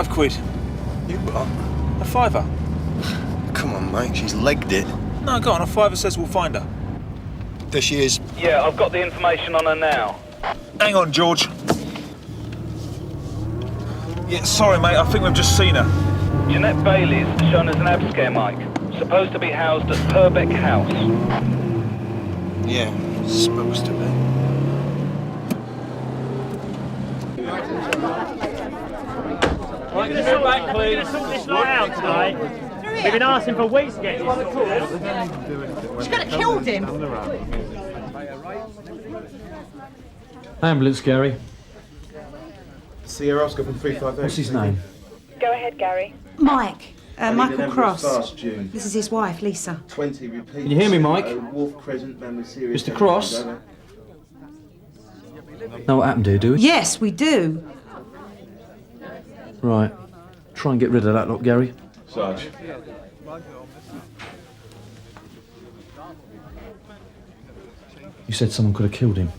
£5. You what? A fiver. Come on, mate, she's legged it. No, go on, a fiver says we'll find her. There she is. Yeah, I've got the information on her now. Hang on, George. Yeah, sorry, mate, I think we've just seen her. Jeanette Bailey's shown as an ab scare, Mike. Supposed to be housed at Purbeck House. Yeah, supposed to be. Right, can you move back, please? We're going to sort this lot out tonight. We've been asking for weeks to get this sorted. She could have killed him. Ambulance, Gary. Sierra Oscar from 358. What's his name? Go ahead, Gary. Mike. I need Michael an Cross. ambulance fast, June. This is his wife, Lisa. 20 repeats. Can you hear me, Mike? Wolf Crescent, man with serious Mr. Cross? damage. Know what happened here, do we? Yes, we do. Right. Try and get rid of that lot, Gary. Sarge. You said someone could have killed him.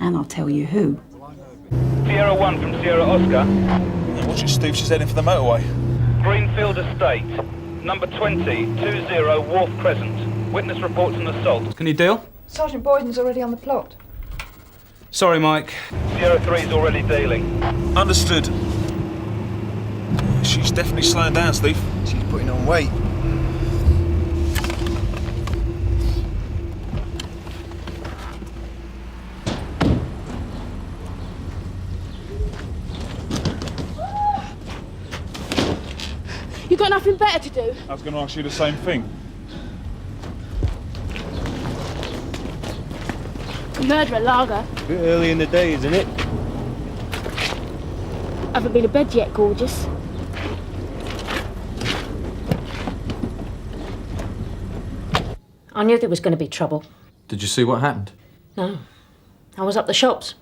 And I'll tell you who. Sierra 1 from Sierra Oscar. Yeah, watch it, Steve, she's heading for the motorway. Greenfield Estate. Number 20, 20 Wharf Crescent. Witness reports an assault. Can you deal? Sergeant Boyden's already on the plot. Sorry, Mike. Sierra 3's already dealing. Understood. She's definitely slowing down, Steve. She's putting on weight. You got nothing better to do? I was going to ask you the same thing. Murder at Lager. A bit early in the day, isn't it? Haven't been to bed yet, gorgeous. I knew there was going to be trouble. Did you see what happened? No. I was up the shops.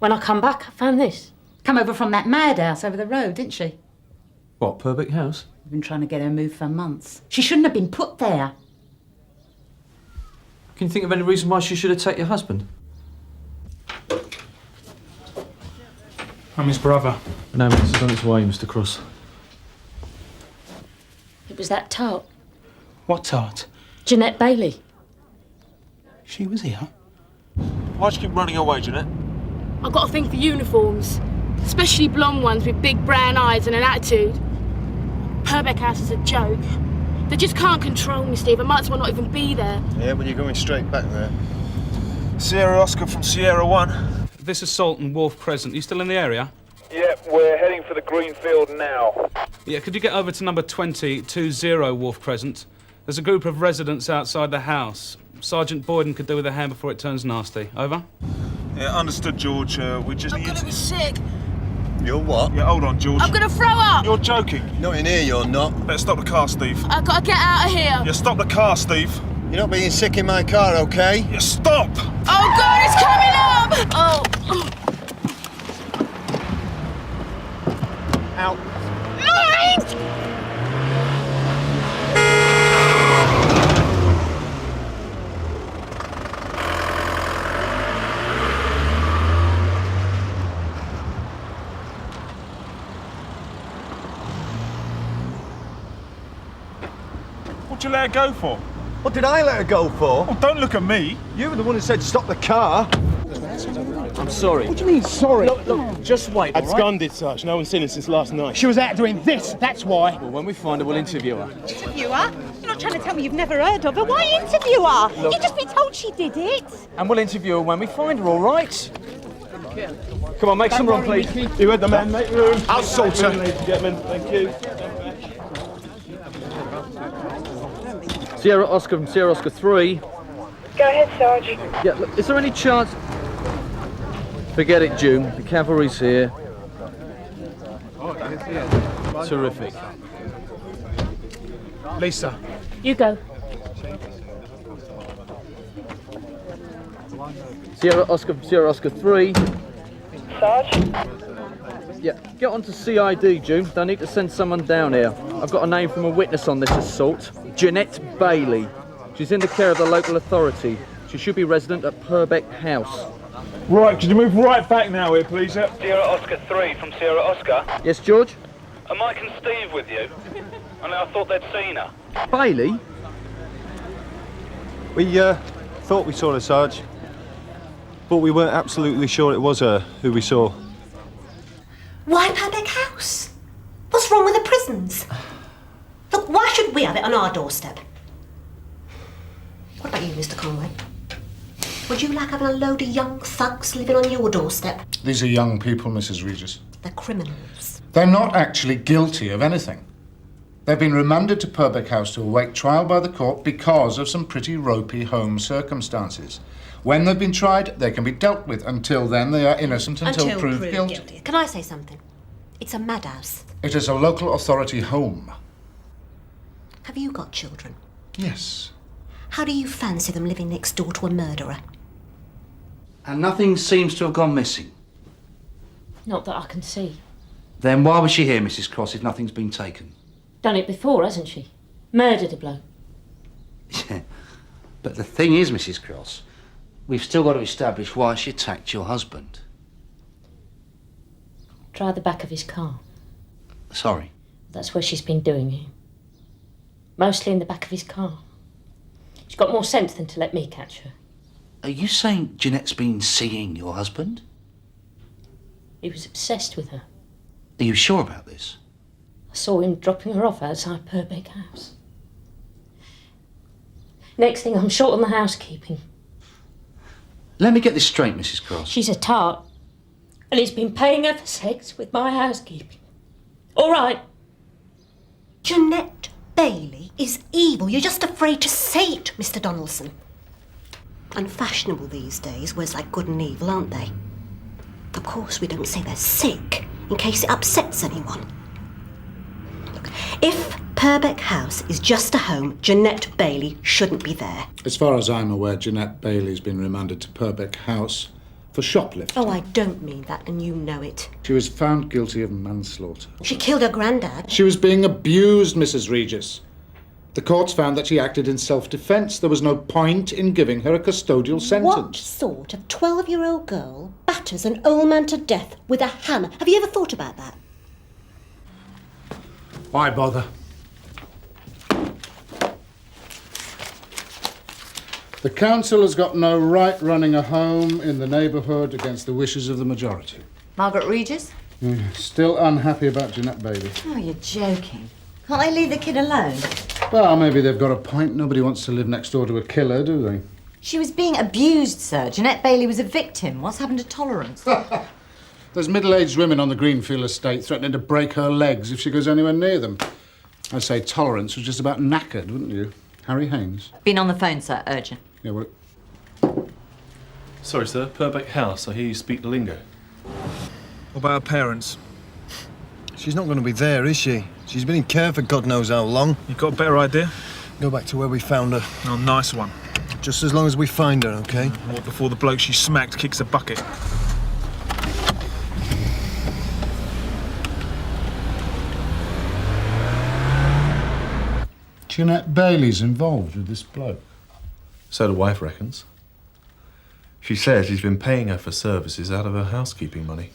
When I come back, I found this. Come over from that madhouse over the road, didn't she? What, Purbeck House? We've been trying to get her moved for months. She shouldn't have been put there. Can you think of any reason why she should have taken your husband? I'm his brother. An ambulance is on its way, Mr. Cross. It was that tart. What tart? Jeanette Bailey. She was here. Why'd you keep running away, Jeanette? I've got a thing for uniforms. Especially blonde ones with big brown eyes and an attitude. Purbeck House is a joke. They just can't control me, Steve. I might as well not even be there. Yeah, but you're going straight back there. Sierra Oscar from Sierra 1. This assault in Wharf Crescent. You still in the area? Yep, we're heading for the Greenfield now. Yeah, could you get over to number 20, 20 Wharf Crescent? There's a group of residents outside the house. Sergeant Boyden could do with a hand before it turns nasty. Over? Yeah, understood, George. We just I'm need gonna to... be sick. You're what? Yeah, hold on, George. I'm gonna throw up. You're joking. Not in here, you're not. Better stop the car, Steve. I've got to get out of here. Yeah, stop the car, Steve. You're not being sick in my car, okay? Yeah, stop! Oh, God, it's coming up. Oh. Out. Mike! What'd you let her go for? What did I let her go for? Oh, don't look at me. You were the one who said stop the car. I'm sorry. What do you mean, sorry? Look, just wait, all right? Absconded, Sarge. No one's seen her since last night. She was out doing this, that's why. Well, when we find her, we'll interview her. Interview her? You're not trying to tell me you've never heard of her. Why interview her? You've just been told she did it. And we'll interview her when we find her, all right? Come on, make some room, please. You heard the man, make room. I'll sort her. Ladies and gentlemen, thank you. Sierra Oscar from Sierra Oscar 3. Go ahead, Sarge. Yeah, look, is there any chance... Forget it, June. The cavalry's here. Terrific. Lisa. You go. Sierra Oscar 3. Sarge? Yeah, get on to CID, June. They need to send someone down here. I've got a name from a witness on this assault. Jeanette Bailey. She's in the care of the local authority. She should be resident at Purbeck House. Right, could you move right back now here, please? Sierra Oscar 3 from Sierra Oscar. Yes, George? Are Mike and Steve with you? I thought they'd seen her. Bailey? We thought we saw her, Sarge. But we weren't absolutely sure it was her who we saw. Why Purbeck House? What's wrong with the prisons? Look, why should we have it on our doorstep? What about you, Mr. Conway? Would you like having a load of young thugs living on your doorstep? These are young people, Mrs. Regis. They're criminals. They're not actually guilty of anything. They've been remanded to Purbeck House to await trial by the court because of some pretty ropey home circumstances. When they've been tried, they can be dealt with. Until then, they are innocent until proved guilty. Can I say something? It's a madhouse. It is a local authority home. Have you got children? Yes. How do you fancy them living next door to a murderer? And nothing seems to have gone missing. Not that I can see. Then why was she here, Mrs. Cross, if nothing's been taken? Done it before, hasn't she? Murdered a bloke. Yeah. But the thing is, Mrs. Cross, we've still got to establish why she attacked your husband. Try the back of his car. Sorry. That's where she's been doing it. Mostly in the back of his car. She's got more sense than to let me catch her. Are you saying Jeanette's been seeing your husband? He was obsessed with her. Are you sure about this? I saw him dropping her off outside Purbeck House. Next thing, I'm short on the housekeeping. Let me get this straight, Mrs. Cross. She's a tart. And he's been paying her for sex with my housekeeping. All right. Jeanette Bailey is evil. You're just afraid to say it, Mr. Donaldson. Unfashionable these days, words like good and evil, aren't they? Of course, we don't say they're sick in case it upsets anyone. Look, if Purbeck House is just a home, Jeanette Bailey shouldn't be there. As far as I'm aware, Jeanette Bailey's been remanded to Purbeck House for shoplifting. Oh, I don't mean that, and you know it. She was found guilty of manslaughter. She killed her granddad. She was being abused, Mrs. Regis. The courts found that she acted in self-defence. There was no point in giving her a custodial sentence. What sort of 12-year-old girl batters an old man to death with a hammer? Have you ever thought about that? Why bother? The council has got no right running a home in the neighbourhood against the wishes of the majority. Margaret Regis? Still unhappy about Jeanette Bailey. Oh, you're joking. Can't they leave the kid alone? Well, maybe they've got a point. Nobody wants to live next door to a killer, do they? She was being abused, sir. Jeanette Bailey was a victim. What's happened to tolerance? There's middle-aged women on the Greenfield estate threatening to break her legs if she goes anywhere near them. I'd say tolerance was just about knackered, wouldn't you? Harry Haynes? Been on the phone, sir. Urgent. Yeah, well... Sorry, sir. Purbeck House. I hear you speak the lingo. What about her parents? She's not going to be there, is she? She's been in care for God knows how long. You got a better idea? Go back to where we found her. Oh, nice one. Just as long as we find her, OK? What before the bloke she smacked kicks a bucket? Jeanette Bailey's involved with this bloke. So the wife reckons. She says he's been paying her for services out of her housekeeping money.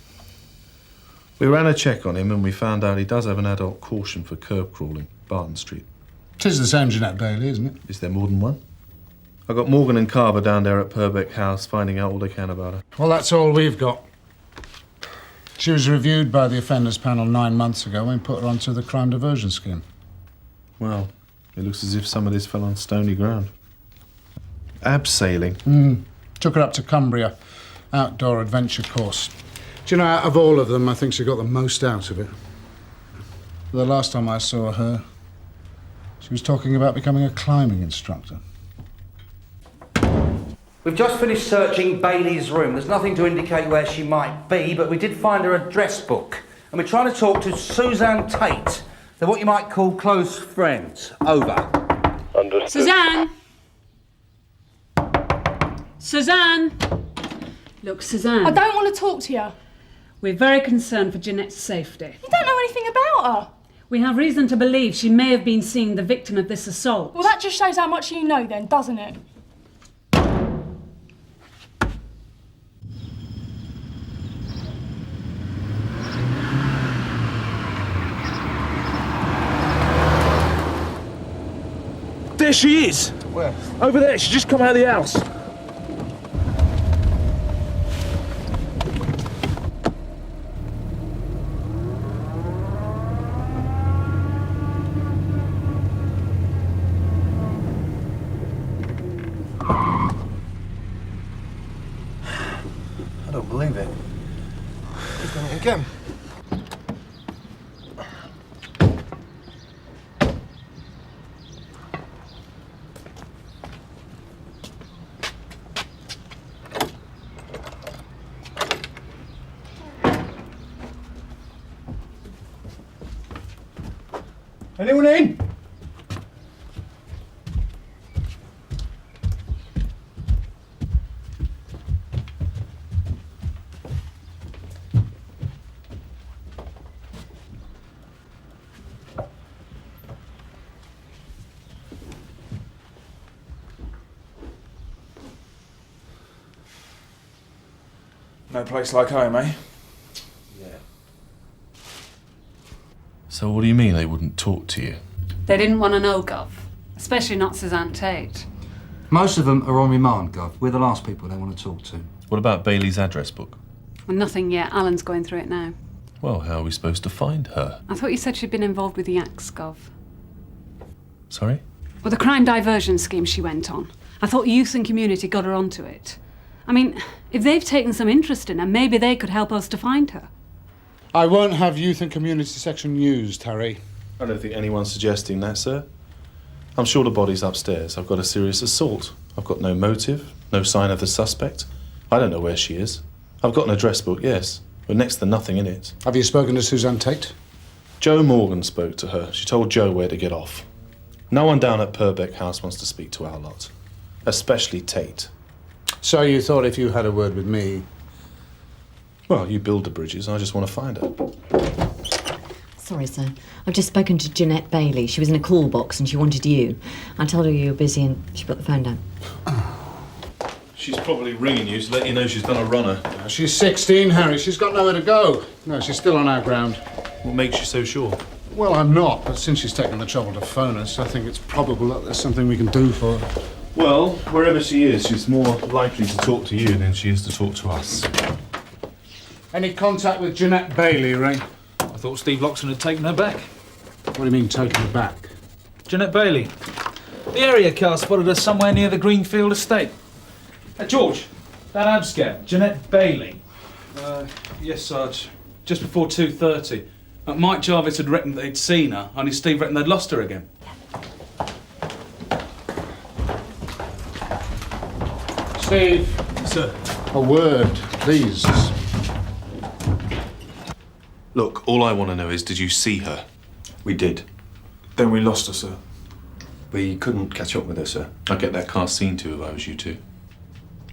We ran a check on him and we found out he does have an adult caution for curb crawling, Barton Street. 'Tis the same Jeanette Bailey, isn't it? Is there more than one? I got Morgan and Carver down there at Purbeck House finding out all they can about her. Well, that's all we've got. She was reviewed by the offenders panel 9 months ago and put her onto the crime diversion scheme. Well, it looks as if some of this fell on stony ground. Abseiling. Took her up to Cumbria. Outdoor adventure course. Do you know, out of all of them, I think she got the most out of it. The last time I saw her, she was talking about becoming a climbing instructor. We've just finished searching Bailey's room. There's nothing to indicate where she might be, but we did find her address book. And we're trying to talk to Suzanne Tate. They're what you might call close friends. Over. Understood. Suzanne! Suzanne! Look, Suzanne. I don't want to talk to you. We're very concerned for Jeanette's safety. You don't know anything about her. We have reason to believe she may have been seeing the victim of this assault. Well, that just shows how much you know then, doesn't it? There she is! Where? Over there, she just come out of the house. I don't believe it. He's done it again. Anyone in? No place like home, eh? So what do you mean they wouldn't talk to you? They didn't want to know, Gov. Especially not Suzanne Tate. Most of them are on remand, Gov. We're the last people they want to talk to. What about Bailey's address book? Well, nothing yet. Alan's going through it now. Well, how are we supposed to find her? I thought you said she'd been involved with the Axe, Gov. Sorry? Well, the crime diversion scheme she went on. I thought Youth and Community got her onto it. I mean, if they've taken some interest in her, maybe they could help us to find her. I won't have Youth and Community section used, Harry. I don't think anyone's suggesting that, sir. I'm sure the body's upstairs. I've got a serious assault. I've got no motive, no sign of the suspect. I don't know where she is. I've got an address book, yes, with next to nothing in it. Have you spoken to Suzanne Tate? Joe Morgan spoke to her. She told Joe where to get off. No one down at Purbeck House wants to speak to our lot, especially Tate. So you thought if you had a word with me... Well, you build the bridges. I just want to find her. Sorry, sir. I've just spoken to Jeanette Bailey. She was in a call box and she wanted you. I told her you were busy and she put the phone down. She's probably ringing you to let you know she's done a runner. She's 16, Harry. She's got nowhere to go. No, she's still on our ground. What makes you so sure? Well, I'm not, but since she's taken the trouble to phone us, I think it's probable that there's something we can do for her. Well, wherever she is, she's more likely to talk to you than she is to talk to us. Any contact with Jeanette Bailey, Ray? I thought Steve Loxton had taken her back. What do you mean, taken her back? Jeanette Bailey. The area car spotted her somewhere near the Greenfield estate. George, that abscap, Jeanette Bailey. Yes, Sarge. Just before 2:30. Mike Jarvis had reckoned that he'd seen her, only Steve reckoned they'd lost her again. Steve. Sir. A word, please. Look, all I want to know is, did you see her? We did. Then we lost her, sir. We couldn't catch up with her, sir. I'd get that car seen to if I was you two.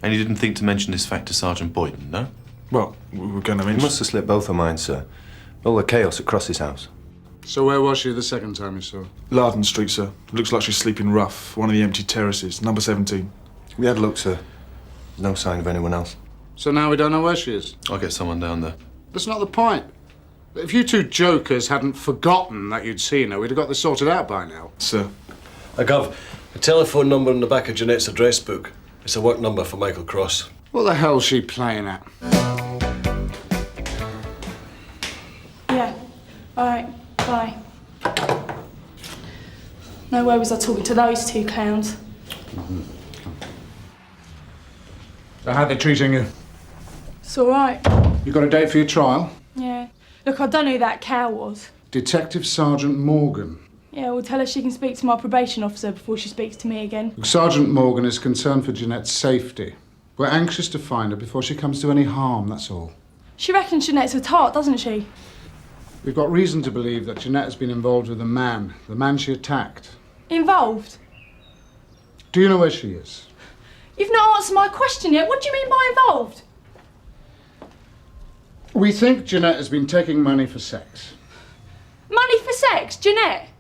And you didn't think to mention this fact to Sergeant Boyden, no? Well, we were going to You mention... must have slipped both her minds, sir. All the chaos at Cross's house. So where was she the second time you saw her? Larden Street, sir. Looks like she's sleeping rough. One of the empty terraces, number 17. We had a look, sir. No sign of anyone else. So now we don't know where she is? I'll get someone down there. That's not the point. If you two jokers hadn't forgotten that you'd seen her, we'd have got this sorted out by now. Sir. Gov, a telephone number on the back of Jeanette's address book. It's a work number for Michael Cross. What the hell's she playing at? Yeah. All right. Bye. No way was I talking to those two clowns. So how are they treating you? It's all right. You got a date for your trial? Yeah. Look, I don't know who that cow was. Detective Sergeant Morgan. Yeah, well, tell her she can speak to my probation officer before she speaks to me again. Sergeant Morgan is concerned for Jeanette's safety. We're anxious to find her before she comes to any harm, that's all. She reckons Jeanette's a tart, doesn't she? We've got reason to believe that Jeanette has been involved with the man she attacked. Involved? Do you know where she is? You've not answered my question yet. What do you mean by involved? We think Jeanette has been taking money for sex. Money for sex? Jeanette?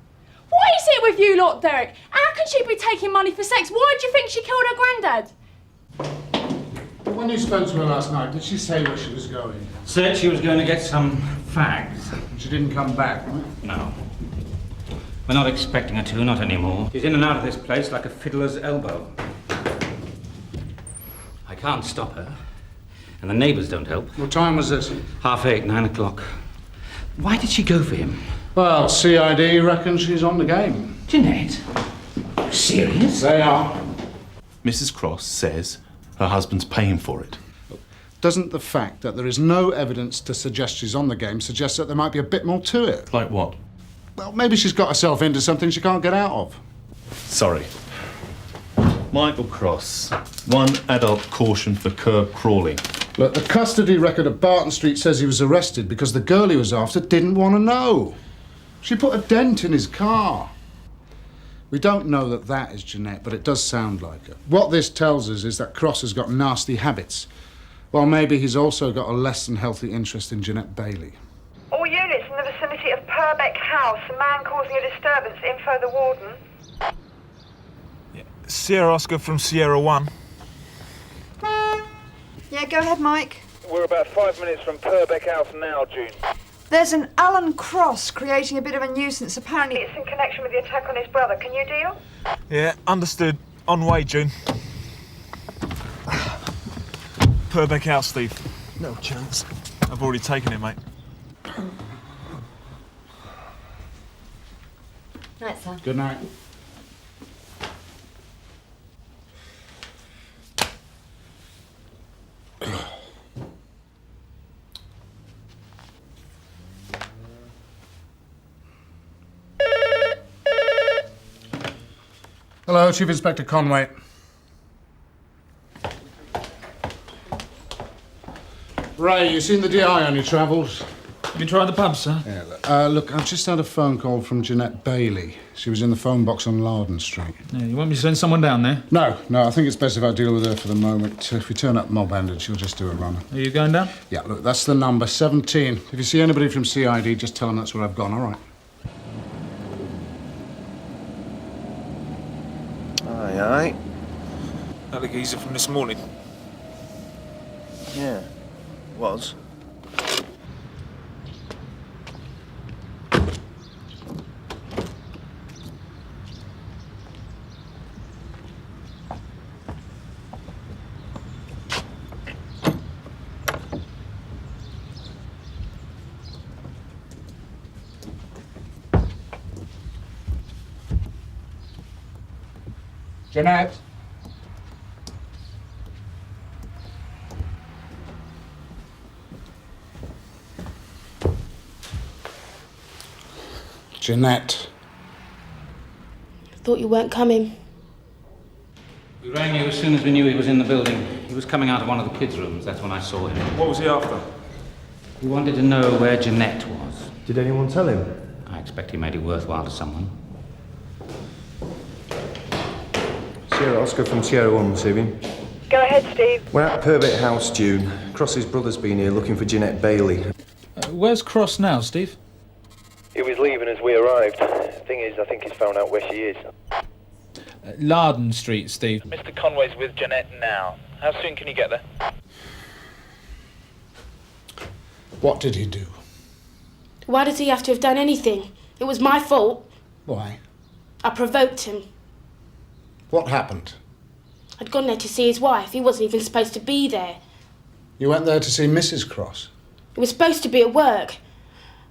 What is it with you lot, Derek? How can she be taking money for sex? Why do you think she killed her granddad? When you spoke to her last night, did she say where she was going? Said she was going to get some fags. She didn't come back, right? No. We're not expecting her to, not anymore. She's in and out of this place like a fiddler's elbow. I can't stop her. And the neighbours don't help. What time was this? 8:30, 9 o'clock. Why did she go for him? Well, CID reckons she's on the game. Jeanette? Serious? They are. Mrs. Cross says her husband's paying for it. Doesn't the fact that there is no evidence to suggest she's on the game suggest that there might be a bit more to it? Like what? Well, maybe she's got herself into something she can't get out of. Sorry. Michael Cross. 1 adult caution for curb crawling. Look, the custody record of Barton Street says he was arrested because the girl he was after didn't want to know. She put a dent in his car. We don't know that that is Jeanette, but it does sound like her. What this tells us is that Cross has got nasty habits. Well, maybe he's also got a less than healthy interest in Jeanette Bailey. All units in the vicinity of Purbeck House. A man causing a disturbance. Info the warden. Sierra Oscar from Sierra 1. Yeah, go ahead, Mike. We're about 5 minutes from Purbeck House now, June. There's an Alan Cross creating a bit of a nuisance. Apparently it's in connection with the attack on his brother. Can you deal? Yeah, understood. On way, June. Purbeck House, Steve. No chance. I've already taken it, mate. Night, sir. Good night. Hello, Chief Inspector Conway. Ray, you seen the DI on your travels? You been trying the pub, sir? Yeah, look, I've just had a phone call from Jeanette Bailey. She was in the phone box on Larden Street. Yeah, you want me to send someone down there? No, I think it's best if I deal with her for the moment. If we turn up mob-handed, she'll just do a runner. Are you going down? Yeah, look, that's the number, 17. If you see anybody from CID, just tell them that's where I've gone, all right? Aye. That the geezer from this morning. Yeah, was. Jeanette? Jeanette. I thought you weren't coming. We rang you as soon as we knew he was in the building. He was coming out of one of the kids' rooms. That's when I saw him. What was he after? He wanted to know where Jeanette was. Did anyone tell him? I expect he made it worthwhile to someone. Sierra Oscar from Sierra 1 this evening. Go ahead, Steve. We're at Purbeck House, June. Cross's brother's been here looking for Jeanette Bailey. Where's Cross now, Steve? He was leaving as we arrived. Thing is, I think he's found out where she is. Larden Street, Steve. Mr. Conway's with Jeanette now. How soon can you get there? What did he do? Why does he have to have done anything? It was my fault. Why? I provoked him. What happened? I'd gone there to see his wife. He wasn't even supposed to be there. You went there to see Mrs. Cross? He was supposed to be at work.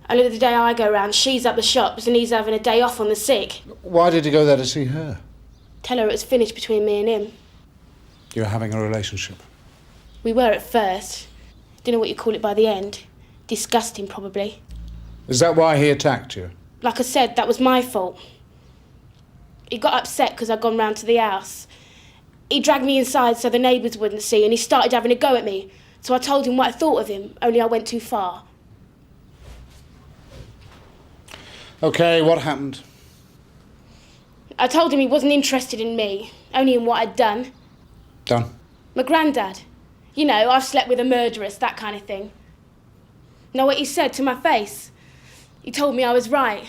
Only the day I go round, she's at the shops and he's having a day off on the sick. Why did you go there to see her? Tell her it was finished between me and him. You're having a relationship. We were at first. Don't know what you call it by the end. Disgusting, probably. Is that why he attacked you? Like I said, that was my fault. He got upset because I'd gone round to the house. He dragged me inside so the neighbours wouldn't see and he started having a go at me. So I told him what I thought of him, only I went too far. OK, what happened? I told him he wasn't interested in me, only in what I'd done. Done? My granddad. You know, I've slept with a murderess, that kind of thing. Know what he said to my face? He told me I was right,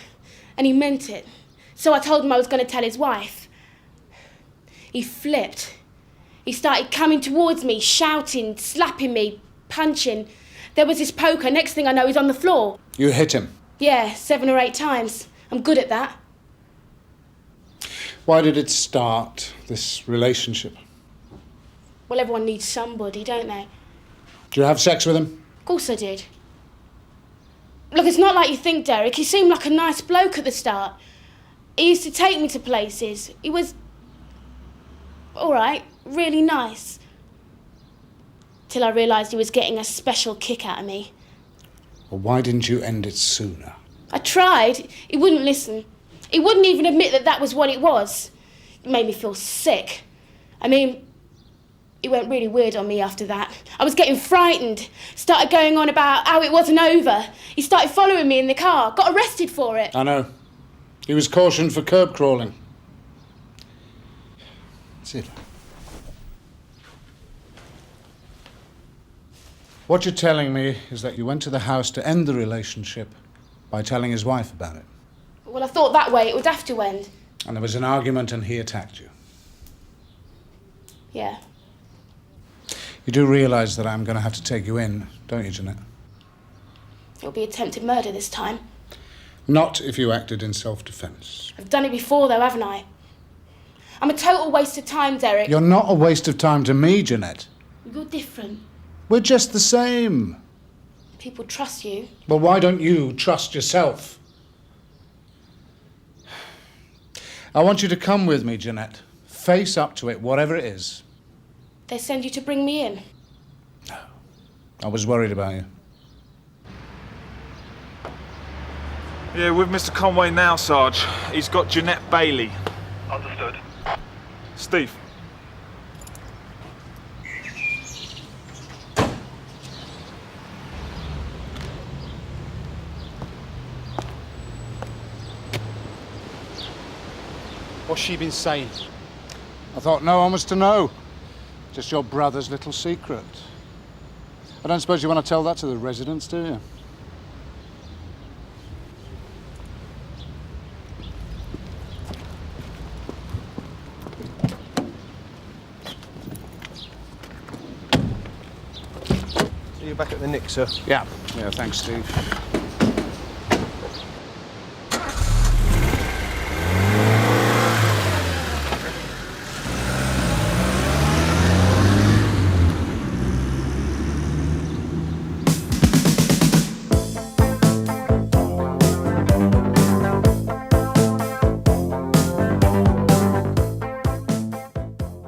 and he meant it. So I told him I was going to tell his wife. He flipped. He started coming towards me, shouting, slapping me, punching. There was his poker. Next thing I know, he's on the floor. You hit him? Yeah, 7 or 8 times. I'm good at that. Why did it start, this relationship? Well, everyone needs somebody, don't they? Did you have sex with him? Of course I did. Look, it's not like you think, Derek. He seemed like a nice bloke at the start. He used to take me to places. He was... all right, really nice. Till I realised he was getting a special kick out of me. Well, why didn't you end it sooner? I tried. He wouldn't listen. He wouldn't even admit that that was what it was. It made me feel sick. I mean, he went really weird on me after that. I was getting frightened. Started going on about how it wasn't over. He started following me in the car. Got arrested for it. I know. He was cautioned for curb crawling. Sit. What you're telling me is that you went to the house to end the relationship by telling his wife about it. Well, I thought that way it would have to end. And there was an argument and he attacked you. Yeah. You do realise that I'm going to have to take you in, don't you, Jeanette? It'll be attempted murder this time. Not if you acted in self-defence. I've done it before, though, haven't I? I'm a total waste of time, Derek. You're not a waste of time to me, Jeanette. You're different. We're just the same. People trust you. Well, why don't you trust yourself? I want you to come with me, Jeanette. Face up to it, whatever it is. They send you to bring me in. I was worried about you. Yeah, with Mr. Conway now, Sarge. He's got Jeanette Bailey. Understood. Steve. What's she been saying? I thought no one was to know. Just your brother's little secret. I don't suppose you want to tell that to the residents, do you? See you back at the Nick, sir. Yeah, thanks, Steve.